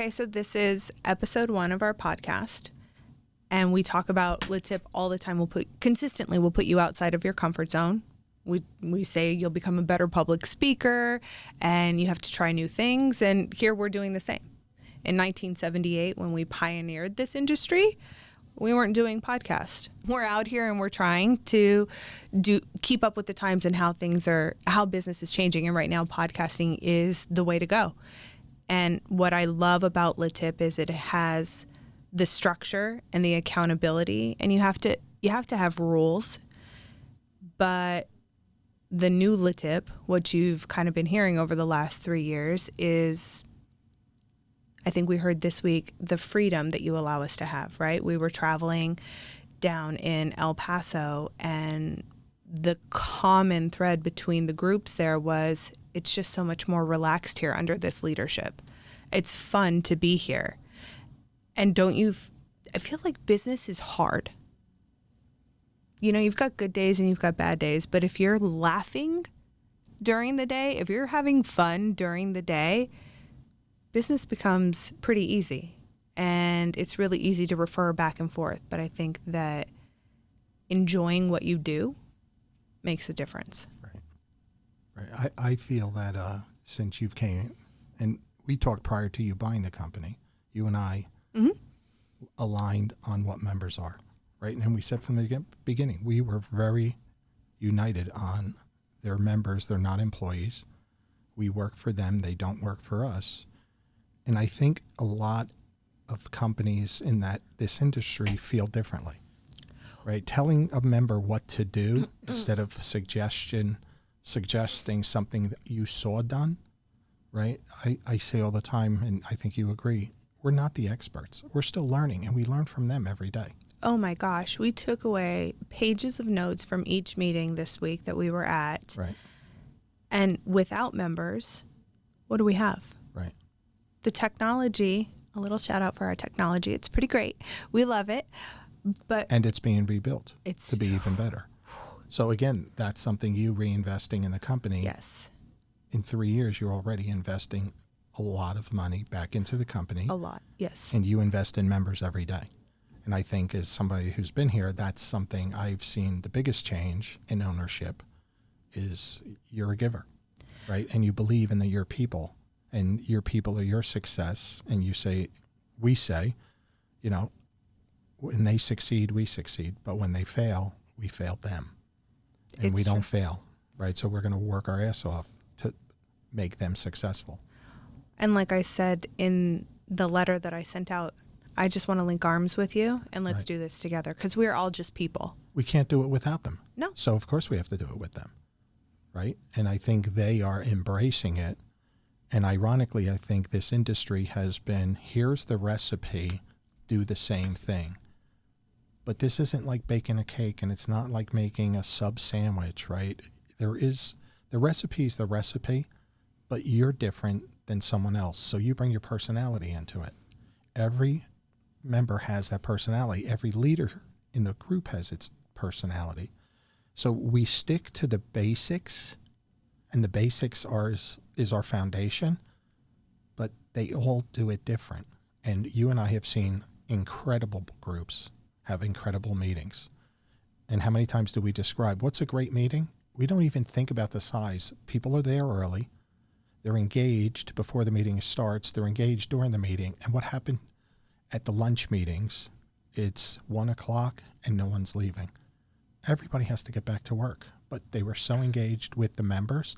Okay, so this is episode 1 of our podcast, and we talk about LeTip all the time. We'll put you outside of your comfort zone. We say you'll become a better public speaker, and you have to try new things, and here we're doing the same. In 1978, when we pioneered this industry, we weren't doing podcasts. We're out here and we're trying to keep up with the times and how business is changing, and right now podcasting is the way to go. And what I love about LeTip is it has the structure and the accountability, and you have to have rules. But the new LeTip, what you've kind of been hearing over the last 3 years, is, I think we heard this week, the freedom that you allow us to have, right? We were traveling down in El Paso, and the common thread between the groups there was, it's just so much more relaxed here under this leadership. It's fun to be here. And I feel like business is hard. You know, you've got good days and you've got bad days, but if you're laughing during the day, if you're having fun during the day, business becomes pretty easy. And it's really easy to refer back and forth. But I think that enjoying what you do makes a difference. Right. I feel that since you've came, and we talked prior to you buying the company, you and I aligned on what members are, right? And we said from the beginning, we were very united on their members. They're not employees. We work for them. They don't work for us. And I think a lot of companies in this industry feel differently, right? Telling a member what to do instead of suggesting something that you saw done, right? I say all the time, and I think you agree, we're not the experts. We're still learning, and we learn from them every day. Oh my gosh, we took away pages of notes from each meeting this week that we were at. Right. And without members, what do we have? Right. The technology, a little shout out for our technology. It's pretty great. We love it. And it's being rebuilt to be even better. So again, that's something you reinvesting in the company. Yes. In 3 years, you're already investing a lot of money back into the company. A lot, yes. And you invest in members every day. And I think as somebody who's been here, that's something I've seen the biggest change in ownership is you're a giver, right? And you believe in your people, and your people are your success. And we say, you know, when they succeed, we succeed. But when they fail, we fail them. And we don't fail, right? So we're going to work our ass off to make them successful. And like I said in the letter that I sent out, I just want to link arms with you, and let's do this together, because we're all just people. We can't do it without them. No. So of course we have to do it with them, right? And I think they are embracing it. And ironically, I think this industry has been, here's the recipe, do the same thing. But this isn't like baking a cake, and it's not like making a sub sandwich, right? The recipe's the recipe, but you're different than someone else. So you bring your personality into it. Every member has that personality. Every leader in the group has its personality. So we stick to the basics, and the basics is our foundation, but they all do it different. And you and I have seen incredible groups have incredible meetings. And how many times do we describe what's a great meeting? We don't even think about the size. People are there early. They're engaged before the meeting starts. They're engaged during the meeting. And what happened at the lunch meetings? It's 1:00 and no one's leaving. Everybody has to get back to work. But they were so engaged with the members,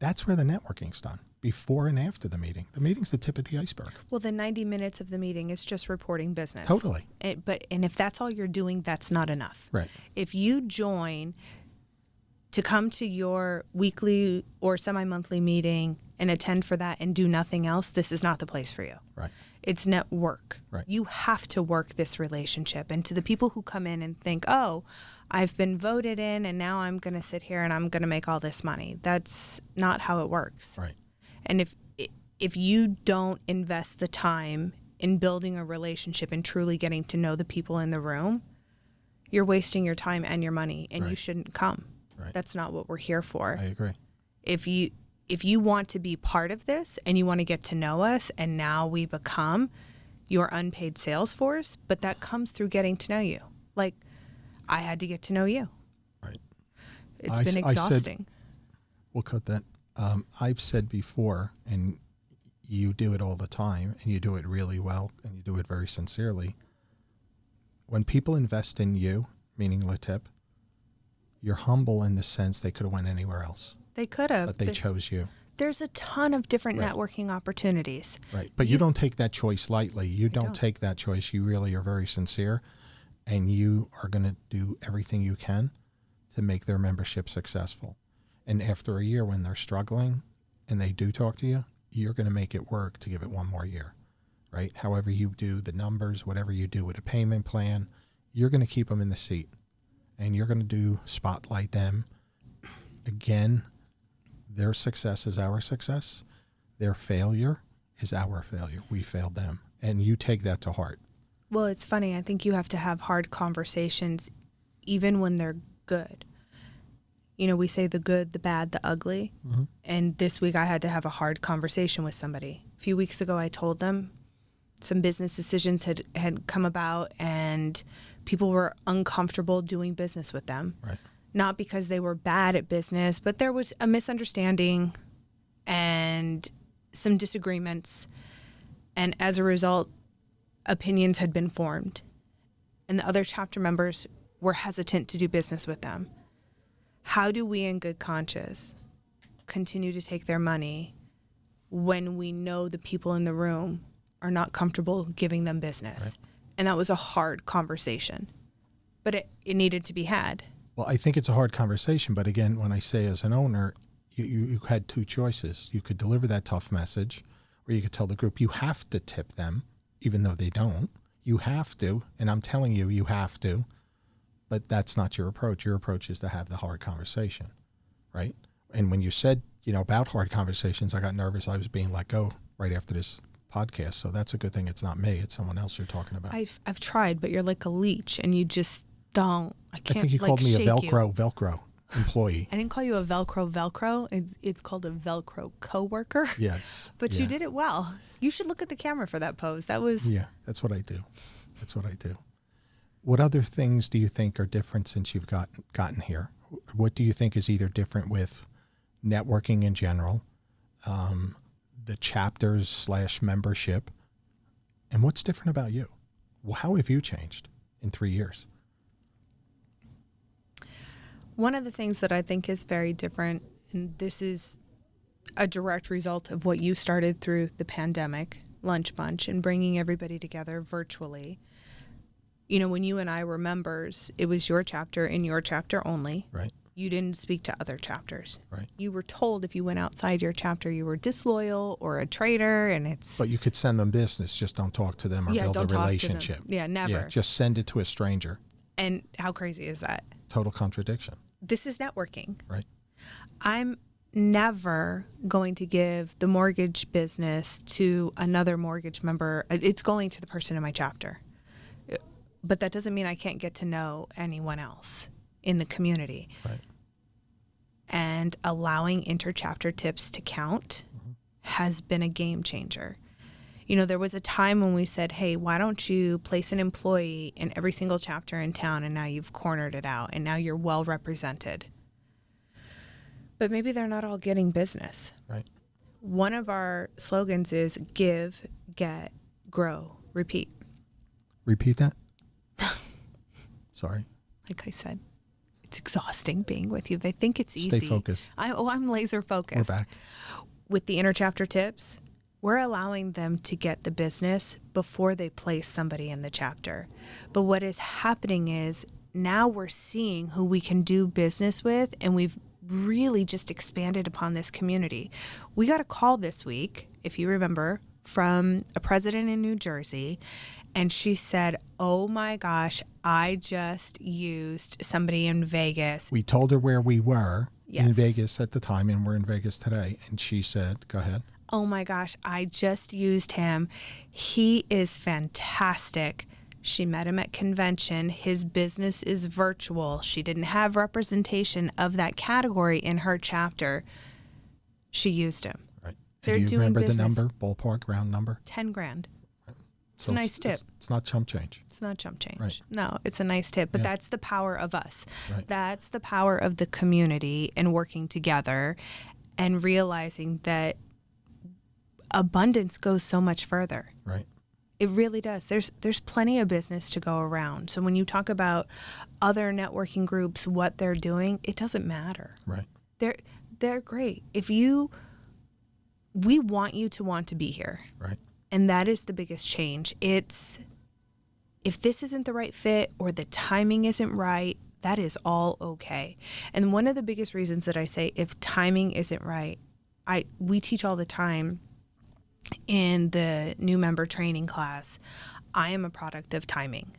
that's where the networking's done, before and after the meeting. The meeting's the tip of the iceberg. Well, the 90 minutes of the meeting is just reporting business. Totally. And if that's all you're doing, that's not enough. Right. If you join to come to your weekly or semi-monthly meeting and attend for that and do nothing else, this is not the place for you. Right. It's network. Right. You have to work this relationship. And to the people who come in and think, oh, I've been voted in and now I'm going to sit here and I'm going to make all this money. That's not how it works. Right. And if you don't invest the time in building a relationship and truly getting to know the people in the room, you're wasting your time and your money, and you shouldn't come. Right. That's not what we're here for. I agree. If you if you want to be part of this and you want to get to know us, and now we become your unpaid sales force, but that comes through getting to know you. Like, I had to get to know you. Right. It's been exhausting. We'll cut that. I've said before, and you do it all the time, and you do it really well, and you do it very sincerely. When people invest in you, meaning LeTip, you're humble in the sense they could have went anywhere else. They could have. But they chose you. There's a ton of different Right. networking opportunities. Right. But you don't take that choice lightly. You don't don't. take that choice. You really are very sincere, and you are going to do everything you can to make their membership successful. And after a year when they're struggling and they do talk to you, you're going to make it work to give it one more year, right? However you do the numbers, whatever you do with a payment plan, you're going to keep them in the seat, and you're going to spotlight them. Again, their success is our success. Their failure is our failure. We failed them. And you take that to heart. Well, it's funny. I think you have to have hard conversations even when they're good. You know, we say the good, the bad, the ugly. Mm-hmm. And this week I had to have a hard conversation with somebody. A few weeks ago, I told them some business decisions had come about and people were uncomfortable doing business with them. Right. Not because they were bad at business, but there was a misunderstanding and some disagreements. And as a result, opinions had been formed. And the other chapter members were hesitant to do business with them. How do we, in good conscience, continue to take their money when we know the people in the room are not comfortable giving them business? Right. And that was a hard conversation, but it needed to be had. Well, I think it's a hard conversation, but again, when I say as an owner, you had two choices. You could deliver that tough message, or you could tell the group, you have to tip them, even though they don't. You have to, and I'm telling you, you have to, but that's not your approach. Your approach is to have the hard conversation, right? And when you said, about hard conversations, I got nervous. I was being let go right after this podcast, so that's a good thing. It's not me. It's someone else you're talking about. I've tried, but you're like a leech, and you just don't. I can't. I think you called me a Velcro employee. I didn't call you a Velcro. It's called a Velcro coworker. Yes, but yeah. You did it well. You should look at the camera for that pose. That was. Yeah, that's what I do. That's what I do. What other things do you think are different since you've gotten here? What do you think is either different with networking in general, the chapters / membership, and what's different about you? Well, how have you changed in 3 years? One of the things that I think is very different, and this is a direct result of what you started through the pandemic, Lunch Bunch, and bringing everybody together virtually. When you and I were members, it was your chapter and your chapter only. Right. You didn't speak to other chapters. Right. You were told if you went outside your chapter, you were disloyal or a traitor, and it's... But you could send them business, just don't talk to them or build a relationship. Yeah, never. Yeah, just send it to a stranger. And how crazy is that? Total contradiction. This is networking. Right. I'm never going to give the mortgage business to another mortgage member. It's going to the person in my chapter. But that doesn't mean I can't get to know anyone else in the community. Right. And allowing interchapter tips to count has been a game changer. There was a time when we said, hey, why don't you place an employee in every single chapter in town, and now you've cornered it out, and now you're well represented. But maybe they're not all getting business. Right. One of our slogans is give, get, grow, repeat. Repeat that? Sorry. Like I said, it's exhausting being with you. They think it's easy. Stay focused. I'm laser focused. We're back. With the interchapter tips, we're allowing them to get the business before they place somebody in the chapter. But what is happening is now we're seeing who we can do business with, and we've really just expanded upon this community. We got a call this week, if you remember, from a president in New Jersey, and she said, oh my gosh, I just used somebody in Vegas. We told her where we were in Yes. Vegas at the time, and we're in Vegas today. And she said, go ahead. Oh my gosh, I just used him. He is fantastic. She met him at convention. His business is virtual. She didn't have representation of that category in her chapter. She used him. Right. They're And do you doing remember business. the number, ballpark, round number? 10 grand. It's So a nice tip. It's not chump change. It's not chump change. Right. No, it's a nice tip. But Yeah. that's the power of us. Right. That's the power of the community and working together and realizing that abundance goes so much further. Right. It really does. There's plenty of business to go around. So when you talk about other networking groups, what they're doing, it doesn't matter. Right. They're great. We want you to want to be here. Right. And that is the biggest change. It's if this isn't the right fit or the timing isn't right, that is all okay. And one of the biggest reasons that I say if timing isn't right, we teach all the time in the new member training class, I am a product of timing.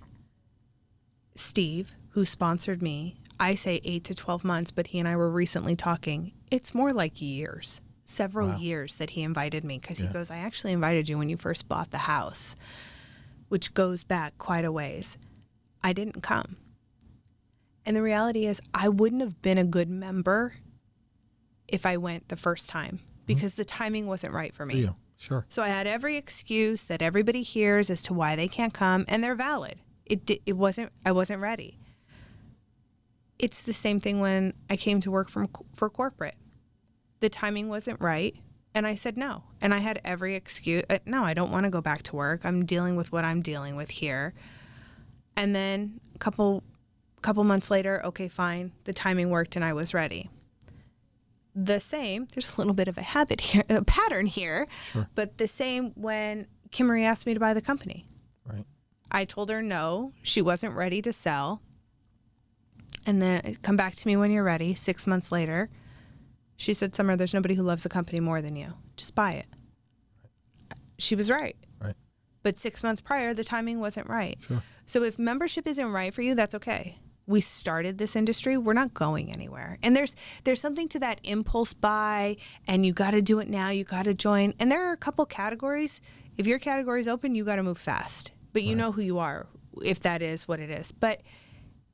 Steve, who sponsored me, I say 8 to 12 months, but he and I were recently talking. It's more like years. Several years that he invited me because he goes, I actually invited you when you first bought the house, which goes back quite a ways. I didn't come. And the reality is I wouldn't have been a good member if I went the first time because the timing wasn't right for me. Yeah, sure. So I had every excuse that everybody hears as to why they can't come, and they're valid. I wasn't ready. It's the same thing when I came to work for corporate. The timing wasn't right, and I said no. And I had every excuse. No, I don't want to go back to work. I'm dealing with what I'm dealing with here. And then a couple months later, okay, fine. The timing worked, and I was ready. There's a little bit of a pattern here, Sure. but the same when Kimmery asked me to buy the company. Right. I told her no, she wasn't ready to sell. And then come back to me when you're ready. 6 months later, she said, Summer, there's nobody who loves the company more than you. Just buy it. Right. She was right. Right. But 6 months prior, the timing wasn't right. Sure. So if membership isn't right for you, that's okay. We started this industry. We're not going anywhere. And there's something to that impulse buy, and you got to do it now. You got to join. And there are a couple categories. If your category is open, you got to move fast. But you know who you are if that is what it is. But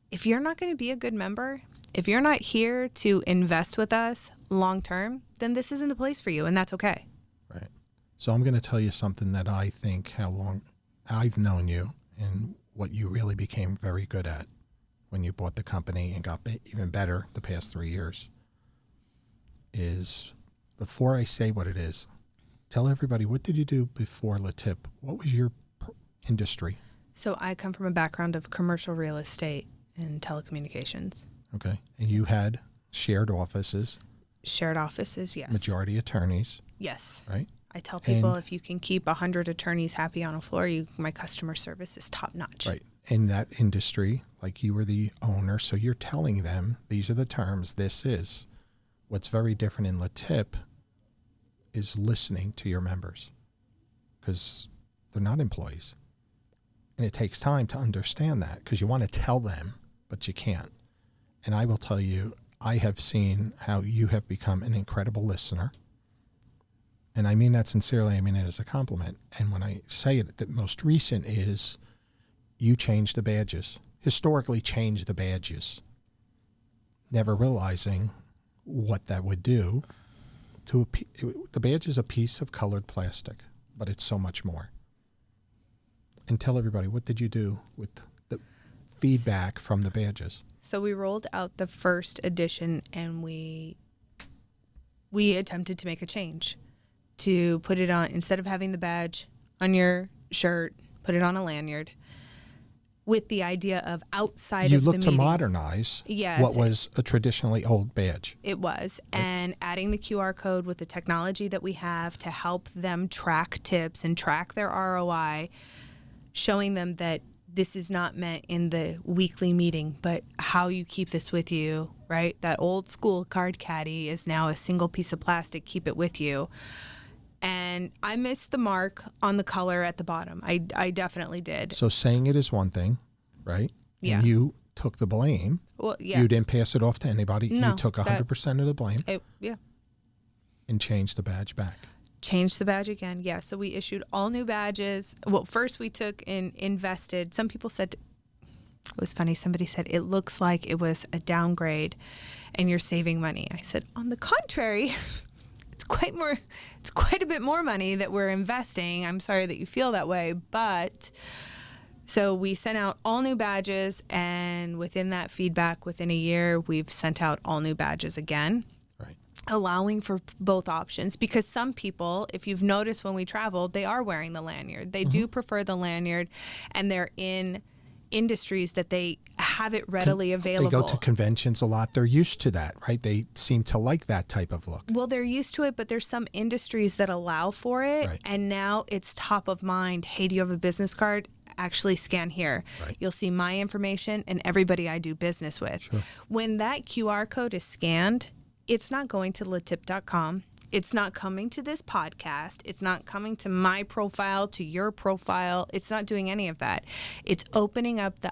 if you're not going to be a good member, if you're not here to invest with us long term, then this isn't the place for you, and that's okay. Right. So I'm going to tell you something that I think how long I've known you and what you really became very good at when you bought the company and got even better the past 3 years is, before I say what it is, tell everybody, what did you do before LeTip? What was your industry? So I come from a background of commercial real estate and telecommunications. Okay. And you had shared offices. Shared offices, yes. Majority attorneys. Yes. Right? I tell people if you can keep 100 attorneys happy on a floor, my customer service is top notch. Right. In that industry, like you were the owner, so you're telling them, these are the terms, this is. What's very different in LeTip is listening to your members because they're not employees. And it takes time to understand that because you want to tell them, but you can't. And I will tell you, I have seen how you have become an incredible listener. And I mean that sincerely. I mean it as a compliment. And when I say it, the most recent is you changed the badges, historically changed the badges, never realizing what that would do. The badge is a piece of colored plastic, but it's so much more. And tell everybody, what did you do with the feedback from the badges? So we rolled out the first edition, and we attempted to make a change to put it on, instead of having the badge on your shirt, put it on a lanyard, with the idea of outside you of the looked to meeting. modernize Yes, what was a traditionally old badge. It was. Right. And adding the QR code with the technology that we have to help them track tips and track their ROI, showing them that this is not meant in the weekly meeting, but how you keep this with you, right? That old school card caddy is now a single piece of plastic. Keep it with you. And I missed the mark on the color at the bottom. I definitely did. So saying it is one thing, right? Yeah. And you took the blame. Well, yeah. You didn't pass it off to anybody. No, you took 100% of the blame. Yeah. And changed the badge back. Changed the badge again. Yeah. So we issued all new badges. Well, first we took and invested. Some people said, it was funny. Somebody said, it looks like it was a downgrade and you're saving money. I said, on the contrary, it's quite a bit more money that we're investing. I'm sorry that you feel that way, but so we sent out all new badges, and within that feedback, within a year, we've sent out all new badges again. Right. Allowing for both options, because some people, if you've noticed when we travel, they are wearing the lanyard. They do prefer the lanyard, and they're in industries that they have it readily available. They go to conventions a lot. They're used to that, right? They seem to like that type of look. Well, they're used to it, but there's some industries that allow for it. Right. And now it's top of mind. Hey, do you have a business card? Actually scan here. Right. You'll see my information and everybody I do business with. Sure. When that QR code is scanned, it's not going to LeTip.com. It's not coming to this podcast. It's not coming to my profile, to your profile. It's not doing any of that. It's opening up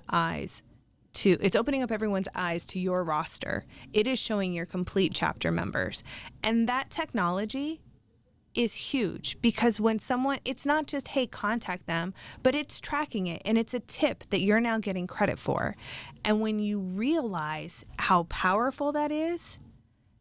it's opening up everyone's eyes to your roster. It is showing your complete chapter members. And that technology is huge, because when someone, it's not just, hey, contact them, but it's tracking it, and it's a tip that you're now getting credit for. And when you realize how powerful that is,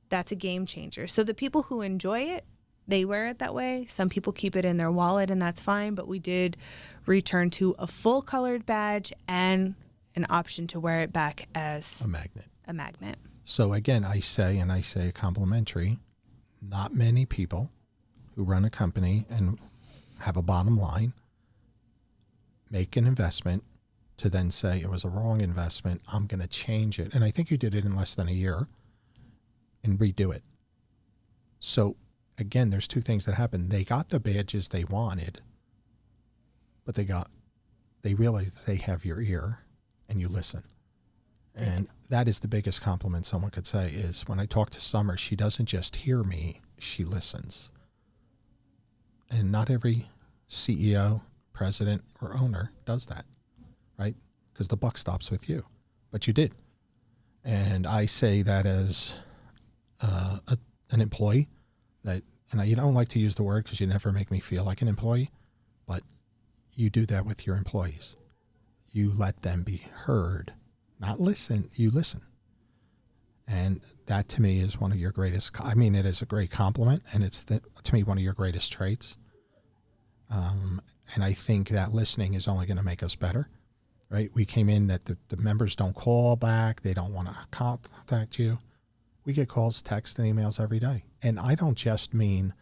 that's a game changer. So the people who enjoy it, they wear it that way. Some people keep it in their wallet, and that's fine. But we did return to a full colored badge and an option to wear it back as A magnet. a magnet. So again, I say complimentary, not many people who run a company and have a bottom line make an investment to then say it was a wrong investment, I'm going to change it. And I think you did it in less than a year and redo it. So again, there's two things that happened. They got the badges they wanted, but they realized they have your ear and you listen. And that is the biggest compliment someone could say is, when I talk to Summer, she doesn't just hear me, she listens. And not every CEO, president, or owner does that, right? Because the buck stops with you. But you did. And I say that as an employee, that, and you don't like to use the word because you never make me feel like an employee, but you do that with your employees. You let them be heard, not listen. You listen. And that to me is one of your greatest, it is a great compliment, and it's to me one of your greatest traits. And I think that listening is only going to make us better, right? We came in that the members don't call back. They don't want to contact you. We get calls, texts, and emails every day. And I don't just mean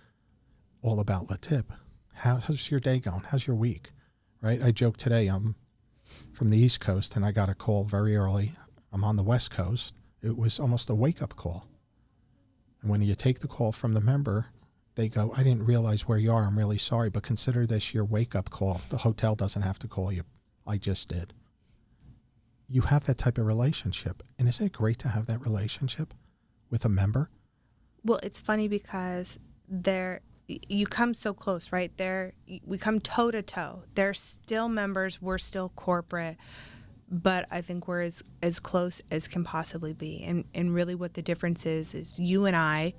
all about LeTip. How's your day going? How's your week? Right? I joked today, I'm from the East Coast, and I got a call very early. I'm on the West Coast. It was almost a wake-up call. And when you take the call from the member, they go, I didn't realize where you are. I'm really sorry, but consider this your wake-up call. The hotel doesn't have to call you. I just did. You have that type of relationship. And isn't it great to have that relationship with a member? Well, it's funny because you come so close, right? We come toe to toe. They're still members. We're still corporate. But I think we're as close as can possibly be. And really what the difference is you and I,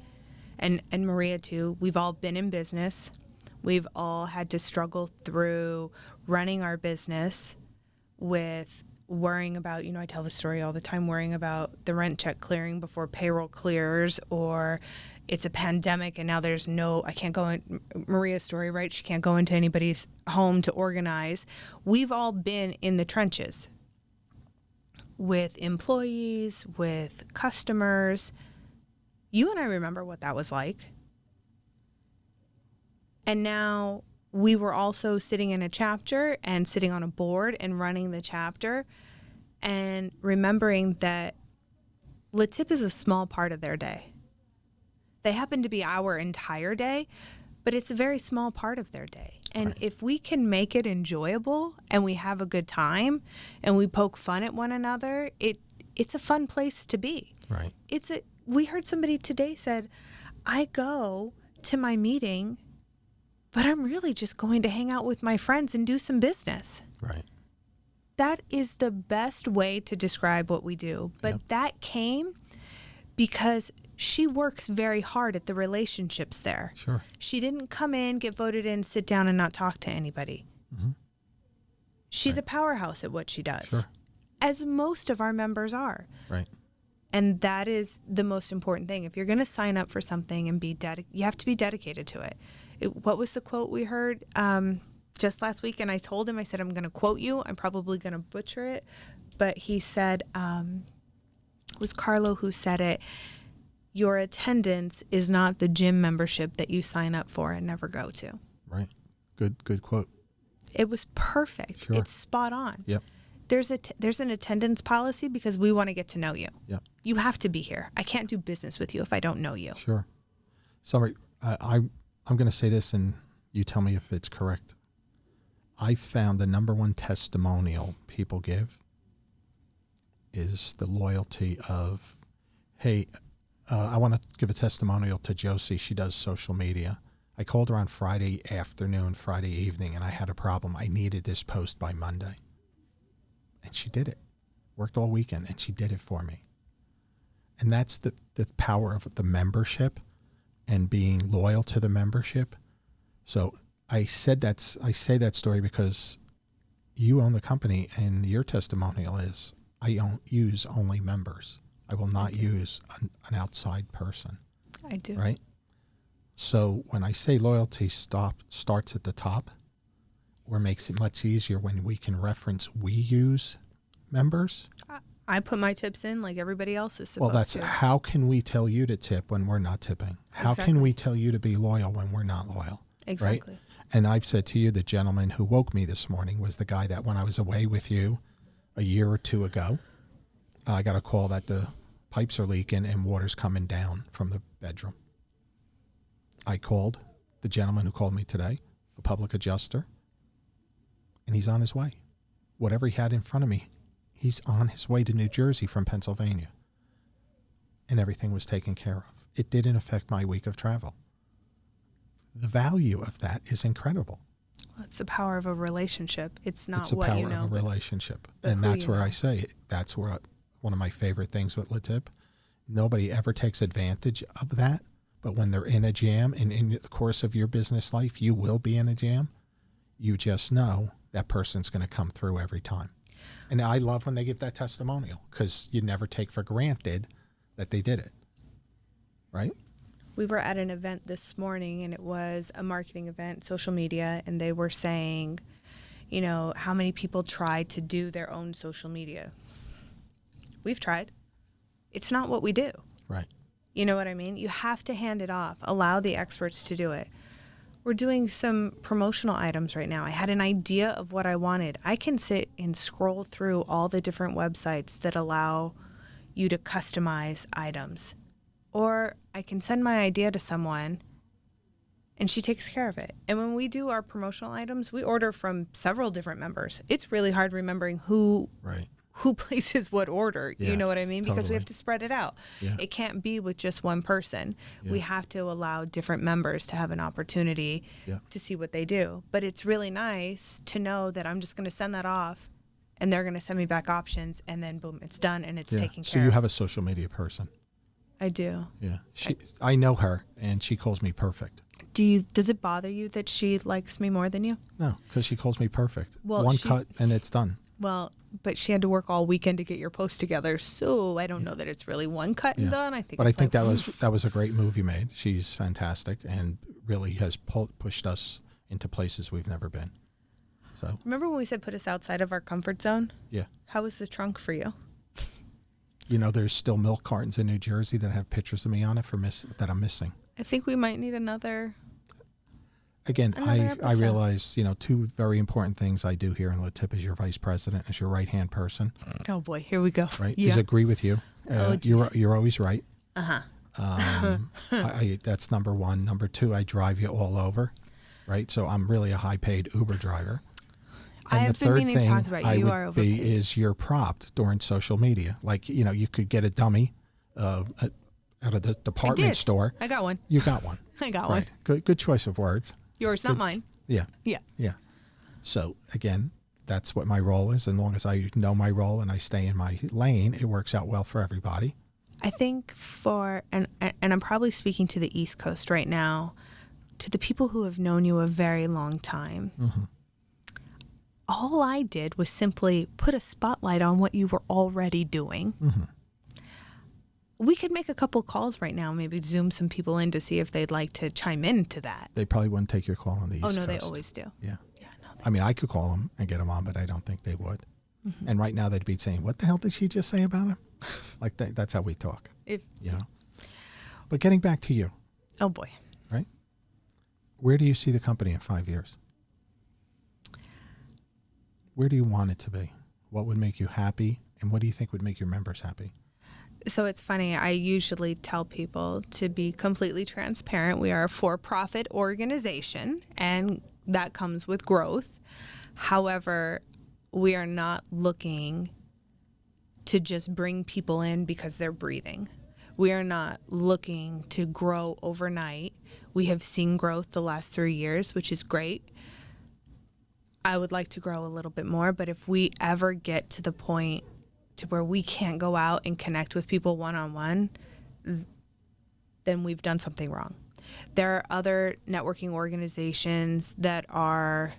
and Maria too, we've all been in business. We've all had to struggle through running our business with worrying about, I tell the story all the time, worrying about the rent check clearing before payroll clears, or it's a pandemic and now I can't go in, Maria's story, right? She can't go into anybody's home to organize. We've all been in the trenches with employees, with customers. You and I remember what that was like. And now we were also sitting in a chapter and sitting on a board and running the chapter and remembering that LeTip is a small part of their day. They happen to be our entire day, but it's a very small part of their day. And right. If we can make it enjoyable and we have a good time and we poke fun at one another, it's a fun place to be. Right. We heard somebody today said, I go to my meeting, but I'm really just going to hang out with my friends and do some business. Right. That is the best way to describe what we do. But Yep. That came because she works very hard at the relationships there. Sure. She didn't come in, get voted in, sit down and not talk to anybody. Mm-hmm. She's Right. a powerhouse at what she does. Sure. As most of our members are. Right. And that is the most important thing. If you're going to sign up for something and you have to be dedicated to it. What was the quote we heard just last week? And I told him, I said, I'm going to quote you. I'm probably going to butcher it. But he said, it was Carlo who said it, your attendance is not the gym membership that you sign up for and never go to. Right. Good quote. It was perfect. Sure. It's spot on. Yep. There's an attendance policy because we want to get to know you. Yep. You have to be here. I can't do business with you if I don't know you. Sure. Summer, I'm going to say this and you tell me if it's correct. I found the number one testimonial people give is the loyalty of, hey, I want to give a testimonial to Josie. She does social media. I called her on Friday afternoon, Friday evening, and I had a problem. I needed this post by Monday. And she did it. Worked all weekend, and she did it for me. And that's the power of the membership and being loyal to the membership. So I say that story because you own the company, and your testimonial is, I use only members. I will not use an outside person. I do. Right? So when I say loyalty starts at the top, or makes it much easier when we can reference we use members. I put my tips in like everybody else is supposed to. Well, that's how can we tell you to tip when we're not tipping? How can we tell you to be loyal when we're not loyal? Exactly. Right? And I've said to you, the gentleman who woke me this morning was the guy that when I was away with you a year or two ago, I got a call that the pipes are leaking and water's coming down from the bedroom. I called the gentleman who called me today, a public adjuster, and he's on his way. Whatever he had in front of me, he's on his way to New Jersey from Pennsylvania. And everything was taken care of. It didn't affect my week of travel. The value of that is incredible. Well, it's the power of a relationship. It's not it's what you know. It's the power of a relationship. But And that's where I say, that's where one of my favorite things with LeTip. Nobody ever takes advantage of that. But when they're in a jam, and in the course of your business life, you will be in a jam, you just know that person's going to come through every time. And I love when they give that testimonial because you never take for granted that they did it. Right? We were at an event this morning, and it was a marketing event, social media, and they were saying, you know, how many people try to do their own social media. We've tried. It's not what we do. Right. You know what I mean? You have to hand it off. Allow the experts to do it. We're doing some promotional items right now. I had an idea of what I wanted. I can sit and scroll through all the different websites that allow you to customize items. Or I can send my idea to someone and she takes care of it. And when we do our promotional items, we order from several different members. It's really hard remembering who places what order. Yeah, you know what I mean? Because totally. we have to spread it out. Yeah. It can't be with just one person. Yeah. We have to allow different members to have an opportunity to see what they do. But it's really nice to know that I'm just going to send that off and they're going to send me back options, and then boom, it's done and it's taken care of. So you have a social media person. I do. Yeah. I know her, and she calls me perfect. Does it bother you that she likes me more than you? No, because she calls me perfect. Well, one cut and it's done. Well, but she had to work all weekend to get your post together, so I don't know that it's really one cut and done. I think. But I think that was a great move you made. She's fantastic and really has pushed us into places we've never been. So remember when we said put us outside of our comfort zone? Yeah. How was the trunk for you? You know, there's still milk cartons in New Jersey that have pictures of me on it that I'm missing. I think we might need another. Again, I realize, you know, two very important things I do here in LeTip is your vice president, is your right-hand person. Oh, boy. Here we go. Right? Yeah. Is agree with you. You're always right. Uh-huh. That's number one. Number two, I drive you all over. Right? So I'm really a high-paid Uber driver. And the third thing I would be is your prop during social media. Like, you know, you could get a dummy out of the department store. I got one. You got one. I got one. Good choice of words. Yours, not mine. Yeah. Yeah. Yeah. So, again, that's what my role is. As long as I know my role and I stay in my lane, it works out well for everybody. I think and I'm probably speaking to the East Coast right now, to the people who have known you a very long time. Mm-hmm. All I did was simply put a spotlight on what you were already doing. Mm-hmm. We could make a couple calls right now, maybe Zoom some people in to see if they'd like to chime into that. They probably wouldn't take your call on the East Coast. Oh, no, they always do. Yeah. Yeah, no, I mean, I could call them and get them on, but I don't think they would. Mm-hmm. And right now they'd be saying, what the hell did she just say about him? Like, that's how we talk, you know. But getting back to you. Oh, boy. Right? Where do you see the company in 5 years? Where do you want it to be? What would make you happy? And what do you think would make your members happy? So it's funny. I usually tell people to be completely transparent. We are a for-profit organization, and that comes with growth. However, we are not looking to just bring people in because they're breathing. We are not looking to grow overnight. We have seen growth the last 3 years, which is great. I would like to grow a little bit more, but if we ever get to the point to where we can't go out and connect with people one-on-one, then we've done something wrong. There are other networking organizations that are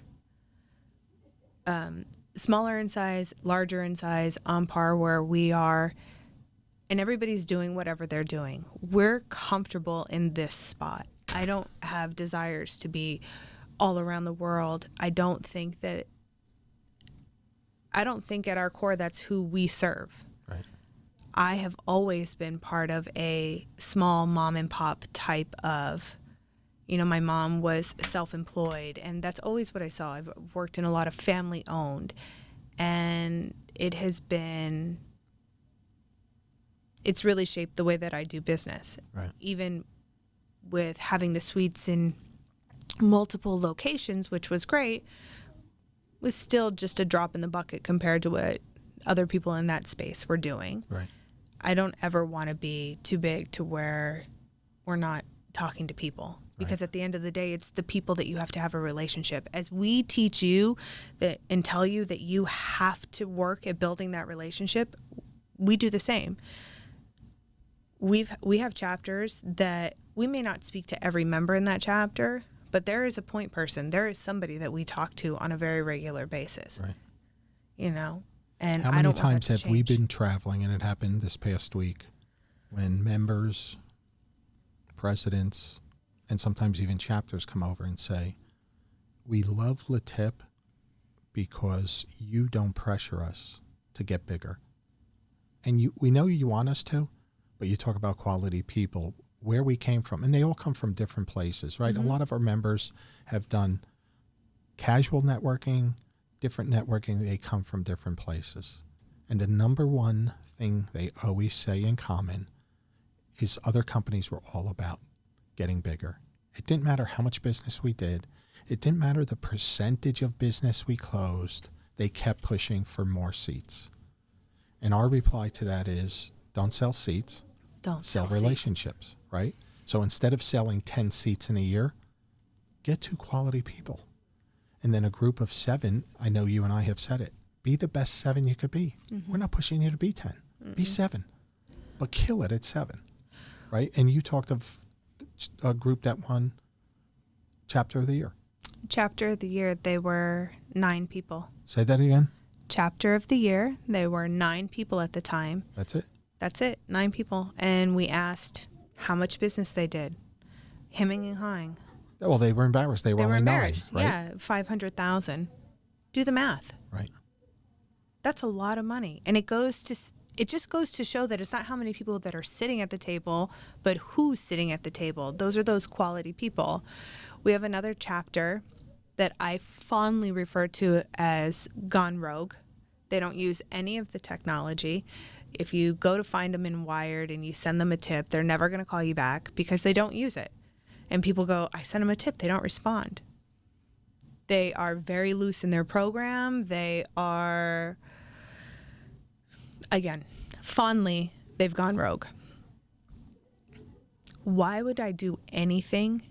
smaller in size, larger in size, on par where we are, and everybody's doing whatever they're doing. We're comfortable in this spot. I don't have desires to be all around the world. I don't think at our core that's who we serve. Right. I have always been part of a small mom and pop type of, my mom was self-employed, and that's always what I saw. I've worked in a lot of family owned, and it's really shaped the way that I do business. Right. Even with having the suites in multiple locations, which was great, was still just a drop in the bucket compared to what other people in that space were doing. Right. I don't ever want to be too big to where we're not talking to people, because at the end of the day, it's the people that you have to have a relationship. As we teach you that and tell you that you have to work at building that relationship, we do the same. We have chapters that we may not speak to every member in that chapter, but there is a point person. There is somebody that we talk to on a very regular basis. Right. And how many times have we been traveling, and it happened this past week, when members, presidents, and sometimes even chapters come over and say, we love LeTip because you don't pressure us to get bigger. And we know you want us to, but you talk about quality people, where we came from, and they all come from different places, right? Mm-hmm. A lot of our members have done casual networking, different networking. They come from different places. And the number one thing they always say in common is other companies were all about getting bigger. It didn't matter how much business we did. It didn't matter the percentage of business we closed. They kept pushing for more seats. And our reply to that is, don't sell seats. Don't sell relationships, right? So instead of selling 10 seats in a year, get 2 quality people. And then a group of 7, I know you and I have said it, be the best 7 you could be. Mm-hmm. We're not pushing you to be 10. Mm-hmm. Be 7. But kill it at 7, right? And you talked of a group that won Chapter of the Year. Chapter of the Year, they were 9 people. Say that again. Chapter of the Year, they were 9 people at the time. That's it? That's it, 9 people. And we asked how much business they did. Hemming and hawing. Well, they were embarrassed. They were only 9, right? Yeah, 500,000. Do the math. Right. That's a lot of money. And it just goes to show that it's not how many people that are sitting at the table, but who's sitting at the table. Those are those quality people. We have another chapter that I fondly refer to as Gone Rogue. They don't use any of the technology. If you go to find them in Wired and you send them a tip, they're never going to call you back because they don't use it. And people go, I sent them a tip. They don't respond. They are very loose in their program. They are, again, fondly, they've gone rogue. Why would I do anything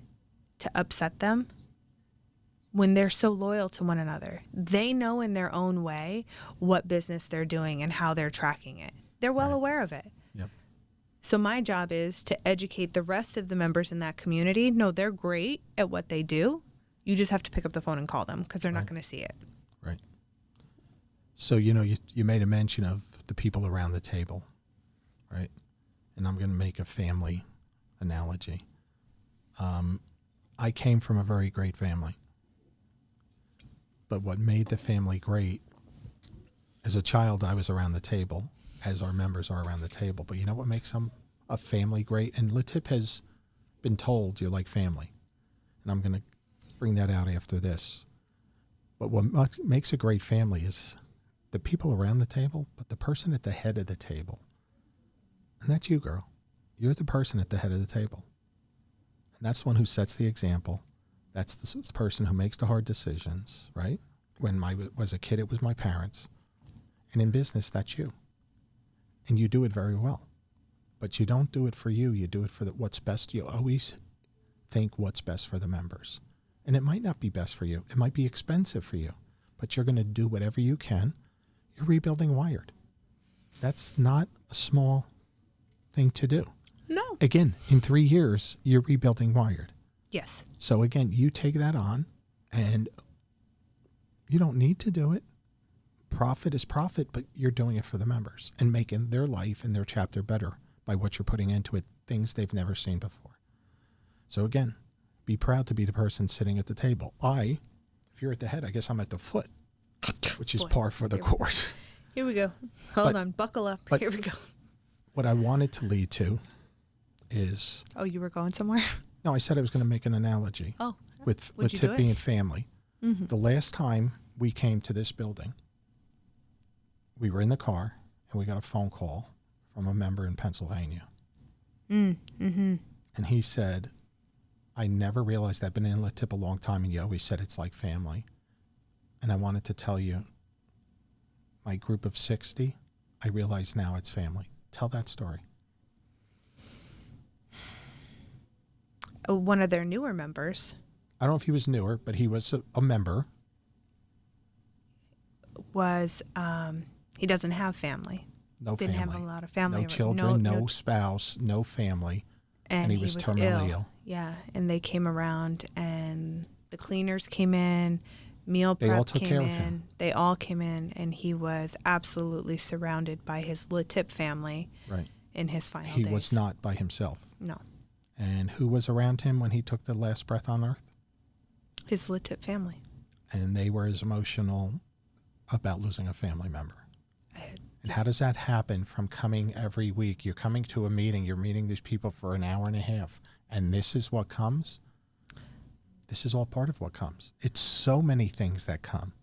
to upset them when they're so loyal to one another? They know in their own way what business they're doing and how they're tracking it. They're well aware of it. Yep. So my job is to educate the rest of the members in that community. No, they're great at what they do. You just have to pick up the phone and call them because they're not going to see it. Right. So, you made a mention of the people around the table, right? and I'm going to make a family analogy. I came from a very great family. But what made the family great, as a child, I was around the table, as our members are around the table. But you know what makes a family great? And LeTip has been told you're like family. And I'm going to bring that out after this. But what makes a great family is the people around the table, but the person at the head of the table. And that's you, girl. You're the person at the head of the table. And that's the one who sets the example. That's the person who makes the hard decisions, right? When I was a kid, it was my parents. And in business, that's you. And you do it very well. But you don't do it for you. You do it for what's best. You always think what's best for the members. And it might not be best for you. It might be expensive for you. But you're going to do whatever you can. You're rebuilding Wired. That's not a small thing to do. No. Again, in 3 years, you're rebuilding Wired. Yes. So again, you take that on, and you don't need to do it. Profit is profit, but you're doing it for the members and making their life and their chapter better by what you're putting into it, things they've never seen before. So again, be proud to be the person sitting at the table. If you're at the head, I guess I'm at the foot, which is par for the course. Here we go. Hold on. Buckle up. Here we go. What I wanted to lead to is... Oh, you were going somewhere? No, I said I was going to make an analogy. Oh. With LeTip being family. Mm-hmm. The last time we came to this building, we were in the car, and we got a phone call from a member in Pennsylvania. Mm-hmm. And he said, I never realized I've been in LeTip a long time, and you always said it's like family. And I wanted to tell you, my group of 60, I realize now it's family. Tell that story. One of their newer members. I don't know if he was newer, but he was a member. Was he doesn't have family. No Didn't family. have a lot of family. No children, no spouse, no family. And he was terminally ill. Yeah, and they came around, and the cleaners came in, meal prep they all took came care in. Of him. They all came in, and he was absolutely surrounded by his LeTip family. Right. In his final days. He was not by himself. No. And who was around him when he took the last breath on earth? His LeTip family. And they were as emotional about losing a family member. And how does that happen from coming every week? You're coming to a meeting, you're meeting these people for an hour and a half, and this is what comes? This is all part of what comes. It's so many things that come.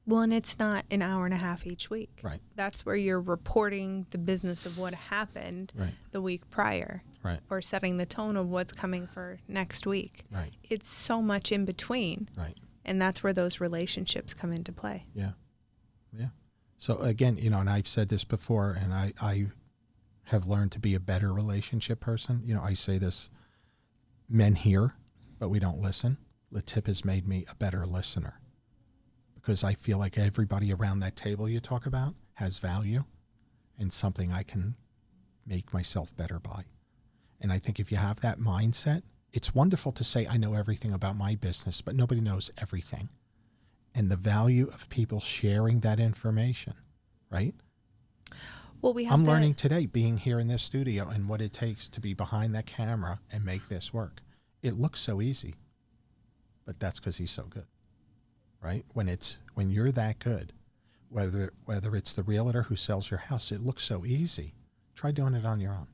Well, and it's not an hour and a half each week. Right. That's where you're reporting the business of what happened the week prior. Right. Or setting the tone of what's coming for next week. Right. It's so much in between. Right. And that's where those relationships come into play. Yeah. Yeah. So again, and I've said this before, and I have learned to be a better relationship person. I say this, men hear, but we don't listen. LeTip has made me a better listener because I feel like everybody around that table you talk about has value and something I can make myself better by. And I think if you have that mindset, it's wonderful to say, I know everything about my business, but nobody knows everything. And the value of people sharing that information, right? Well, I'm learning today being here in this studio and what it takes to be behind that camera and make this work. It looks so easy, but that's because he's so good, right? When you're that good, whether it's the realtor who sells your house, it looks so easy. Try doing it on your own,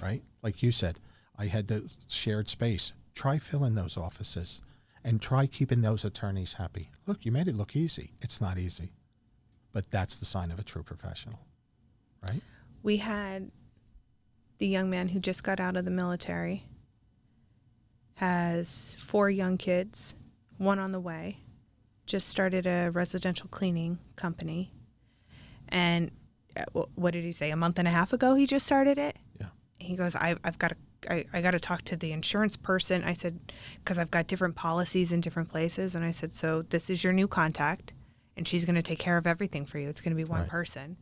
right? Like you said, I had the shared space. Try filling those offices and try keeping those attorneys happy. Look, you made it look easy. It's not easy, but that's the sign of a true professional, right? We had the young man who just got out of the military, has 4 young kids, 1 on the way, just started a residential cleaning company. And what did he say? A month and a half ago, he just started it? Yeah. He goes, I got to talk to the insurance person. I said, because I've got different policies in different places. And I said, so this is your new contact, and she's going to take care of everything for you. It's going to be one person.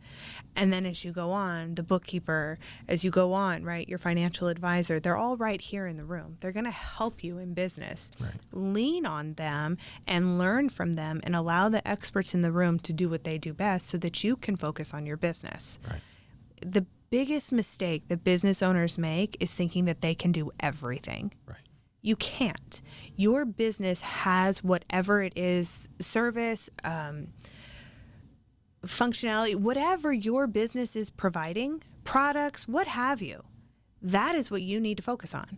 And then as you go on, the bookkeeper, as you go on, right, your financial advisor, they're all right here in the room. They're going to help you in business. Right. Lean on them and learn from them and allow the experts in the room to do what they do best so that you can focus on your business. Right. biggest mistake that business owners make is thinking that they can do everything. Right. You can't. Your business has whatever it is, service, functionality, whatever your business is providing, products, what have you. That is what you need to focus on.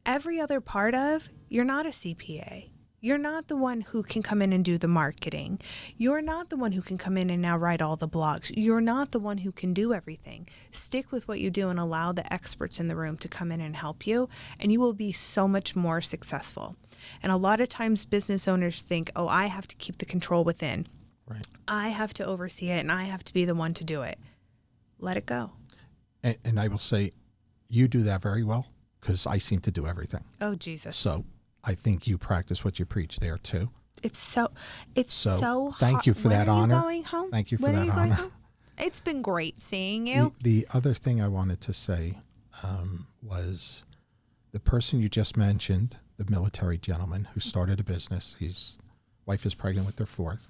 Every other part of, you're not a CPA. You're not the one who can come in and do the marketing. You're not the one who can come in and now write all the blogs. You're not the one who can do everything. Stick with what you do and allow the experts in the room to come in and help you, and you will be so much more successful. And a lot of times business owners think, oh, I have to keep the control within. Right. I have to oversee it, and I have to be the one to do it. Let it go. And I will say, you do that very well, because I seem to do everything. Oh, Jesus. So I think you practice what you preach there too. It's so hard. Thank you for that honor. When are you going home? Thank you for that honor. It's been great seeing you. The other thing I wanted to say was the person you just mentioned, the military gentleman who started a business. His wife is pregnant with their fourth.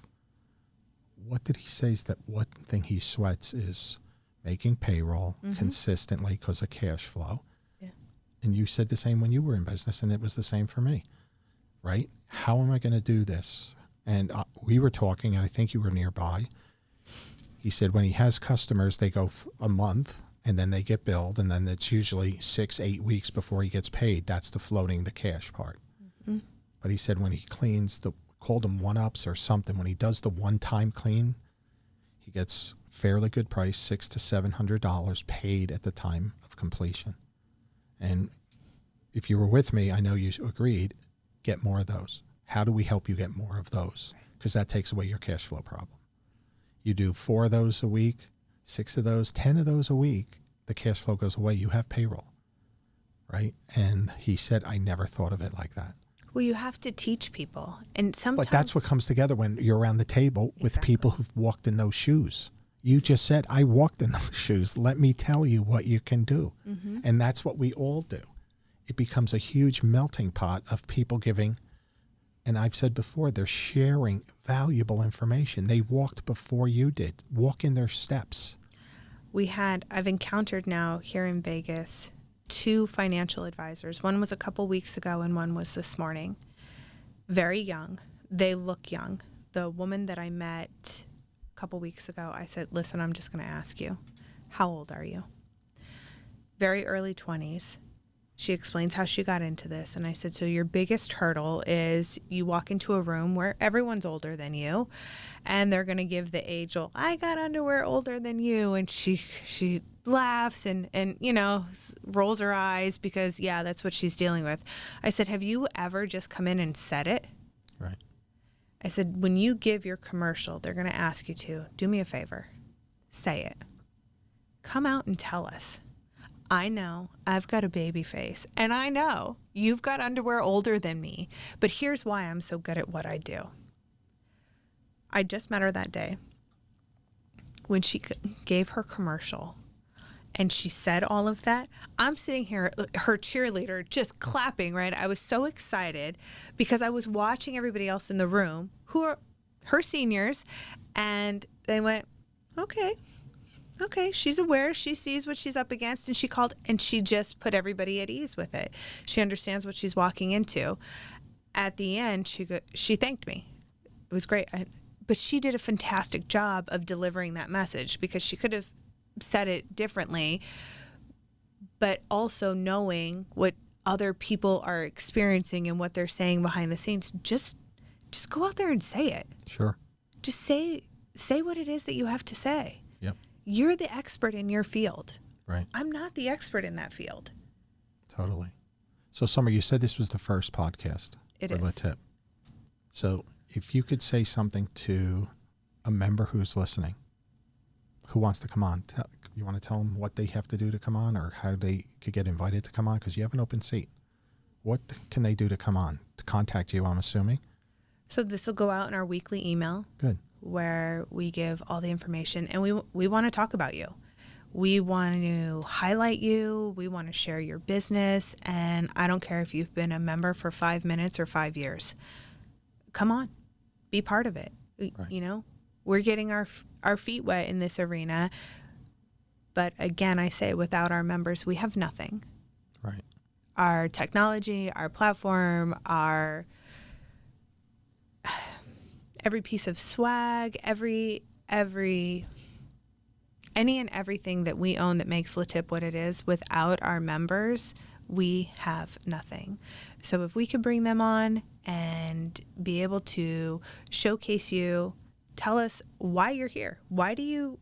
What did he say is that one thing he sweats is making payroll consistently because of cash flow. Yeah. And you said the same when you were in business, and it was the same for me, right? How am I going to do this? And we were talking, and I think you were nearby. He said when he has customers, they go a month, and then they get billed, and then it's usually 6-8 weeks before he gets paid. That's the floating the cash part. Mm-hmm. But he said when he cleans called them one-ups or something, when he does the one-time clean, he gets fairly good price, $600 to $700 paid at the time of completion. And if you were with me, I know you agreed, get more of those. How do we help you get more of those? Because that takes away your cash flow problem. You do 4 of those a week, 6 of those, 10 of those a week, the cash flow goes away. You have payroll, right? And he said, I never thought of it like that. Well, you have to teach people. And sometimes, but that's what comes together when you're around the table with people who've walked in those shoes. You just said, I walked in those shoes. Let me tell you what you can do. Mm-hmm. And that's what we all do. It becomes a huge melting pot of people giving. And I've said before, they're sharing valuable information. They walked before you did. Walk in their steps. I've encountered now here in Vegas 2 financial advisors. One was a couple weeks ago and one was this morning. Very young. They look young. The woman that I met a couple weeks ago, I said, listen, I'm just going to ask you, how old are you? Very early 20s. She explains how she got into this. And I said, so your biggest hurdle is you walk into a room where everyone's older than you and they're going to give the age, well, I got underwear older than you. And she laughs and, you know, rolls her eyes because, yeah, that's what she's dealing with. I said, have you ever just come in and said it? Right. I said, when you give your commercial, they're going to ask you to do me a favor. Say it. Come out and tell us. I know I've got a baby face, and I know you've got underwear older than me, but here's why I'm so good at what I do. I just met her that day when she gave her commercial and she said all of that. I'm sitting here, her cheerleader, just clapping, right? I was so excited because I was watching everybody else in the room who are her seniors, and they went, okay, she's aware. She sees what she's up against, and she called, and she just put everybody at ease with it. She understands what she's walking into. At the end, she thanked me. It was great. But she did a fantastic job of delivering that message because she could have said it differently, but also knowing what other people are experiencing and what they're saying behind the scenes. Just go out there and say it. Sure. Just say what it is that you have to say. Yep. You're the expert in your field. Right. I'm not the expert in that field. Totally. So, Summer, you said this was the first podcast for LeTip. So, if you could say something to a member who's listening, who wants to come on, you want to tell them what they have to do to come on or how they could get invited to come on? Because you have an open seat. What can they do to come on? To contact you, I'm assuming? So this will go out in our weekly email. Good. Where we give all the information, and we want to talk about you. We want to highlight you. We want to share your business, and I don't care if you've been a member for 5 minutes or 5 years. Come on, be part of it. Right. You know, we're getting our feet wet in this arena. But again, I say without our members, we have nothing. Right. Our technology, our platform, our every piece of swag, any and everything that we own that makes LeTip what it is, without our members, we have nothing. So if we could bring them on and be able to showcase you, tell us why you're here. Why do you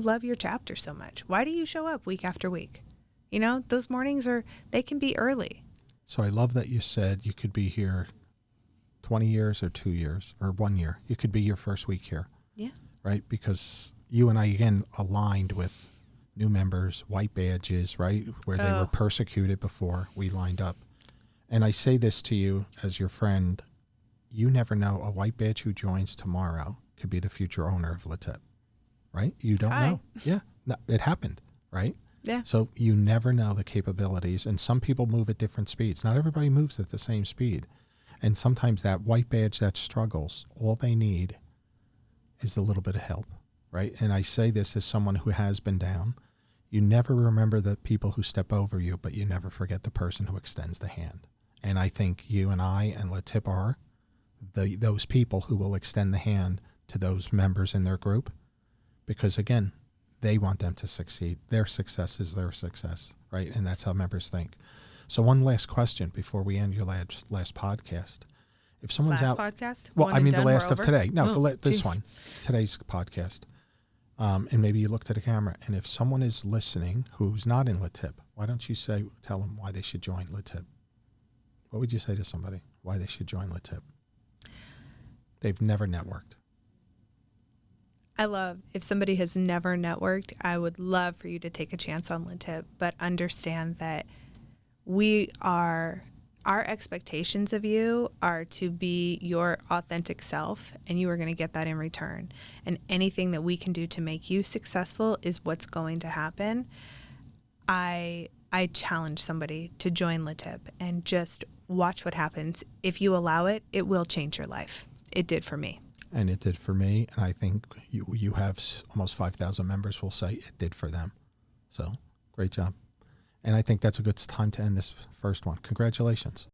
love your chapter so much? Why do you show up week after week? You know, those mornings they can be early. So I love that you said you could be here 20 years or 2 years or 1 year. You could be your first week here. Yeah. Right? Because you and I, again, aligned with new members, white badges, right? Where they were persecuted before we lined up. And I say this to you as your friend, you never know. A white badge who joins tomorrow could be the future owner of LeTip, right? You don't know. Yeah. No, it happened, right? Yeah. So you never know the capabilities. And some people move at different speeds. Not everybody moves at the same speed. And sometimes that white badge that struggles, all they need is a little bit of help, right? And I say this as someone who has been down. You never remember the people who step over you, but you never forget the person who extends the hand. And I think you and I and LeTip are those people who will extend the hand to those members in their group, because, again, they want them to succeed. Their success is their success, right? And that's how members think. So one last question before we end your last podcast. If someone's last out, podcast? well, One I mean and the done, last we're of over? today. No, this Jeez. one, today's podcast. And maybe you look to the camera, and if someone is listening who's not in LeTip, why don't you tell them why they should join LeTip? What would you say to somebody why they should join LeTip? They've never networked. If somebody has never networked, I would love for you to take a chance on LeTip, but understand that our expectations of you are to be your authentic self, and you are going to get that in return. And anything that we can do to make you successful is what's going to happen. I challenge somebody to join LeTip and just watch what happens. If you allow it, it will change your life. It did for me. And it did for me, and I think you have almost 5,000 members will say it did for them. So, great job. And I think that's a good time to end this first one. Congratulations.